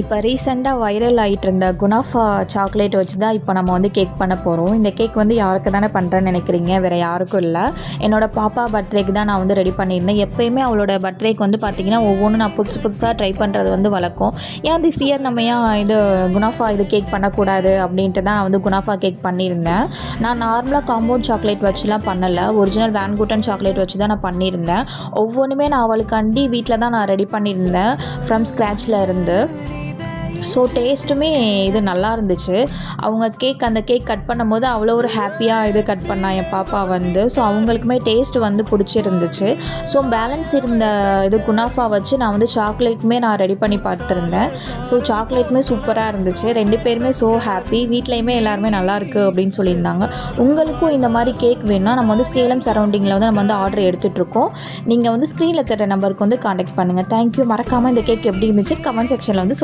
இப்போ ரீசெண்டாக வைரல் ஆகிட்டு இருந்த குனாஃபா சாக்லேட் வச்சு தான் இப்போ நம்ம வந்து கேக் பண்ண போகிறோம். இந்த கேக் வந்து யாருக்கு தானே பண்ணுறேன்னு நினைக்கிறீங்க? வேறு யாருக்கும் இல்லை, என்னோடய பாப்பா பர்த்டேக்கு தான் நான் வந்து ரெடி பண்ணியிருந்தேன். எப்போயுமே அவளோட பர்த்டேக்கு வந்து பார்த்திங்கன்னா ஒவ்வொன்றும் நான் புதுசாக ட்ரை பண்ணுறது வந்து வழக்கம். ஏன் திஸ் இயர் நம்ம ஏன் இது குனாஃபா இது கேக் பண்ணக்கூடாது அப்படின்ட்டு தான் நான் வந்து குனாஃபா கேக் பண்ணியிருந்தேன். நான் நார்மலாக காம்பவுண்ட் சாக்லேட் வச்சுலாம் பண்ணலை, ஒரிஜினல் வேன் குட்டன் சாக்லேட் வச்சு தான் நான் பண்ணியிருந்தேன். ஒவ்வொன்றுமே நான் அவளுக்காண்டி வீட்டில் தான் நான் ரெடி பண்ணியிருந்தேன் ஃப்ரம் ஸ்க்ராட்சில் இருந்து. ஸோ டேஸ்ட்டுமே இது நல்லா இருந்துச்சு. அவங்க அந்த கேக் கட் பண்ணும்போது அவ்வளோ ஒரு ஹாப்பியாக இது கட் பண்ணா என் பாப்பா வந்து. ஸோ அவங்களுக்குமே டேஸ்ட் வந்து பிடிச்சிருந்துச்சு. ஸோ பேலன்ஸ் இருந்த இது குனாஃபா வச்சு நான் வந்து சாக்லேட்டுமே நான் ரெடி பண்ணி பார்த்துருந்தேன். ஸோ சாக்லேட்டுமே சூப்பராக இருந்துச்சு. 2 பேருமே ஸோ ஹாப்பி. வீட்லேயுமே எல்லாருமே நல்லாயிருக்கு அப்படின்னு சொல்லியிருந்தாங்க. உங்களுக்கும் இந்த மாதிரி கேக் வேணும்னா நம்ம வந்து சேலம் சரௌண்டிங்கில் வந்து நம்ம வந்து ஆர்டர் எடுத்துகிட்ருக்கோம். நீங்கள் வந்து ஸ்க்ரீனில் தர நம்பருக்கு வந்து காண்டாக்ட் பண்ணுங்கள். தேங்க்யூ. மறக்காமல் இந்த கேக் எப்படி இருந்துச்சு கமெண்ட் செக்ஷனில் வந்து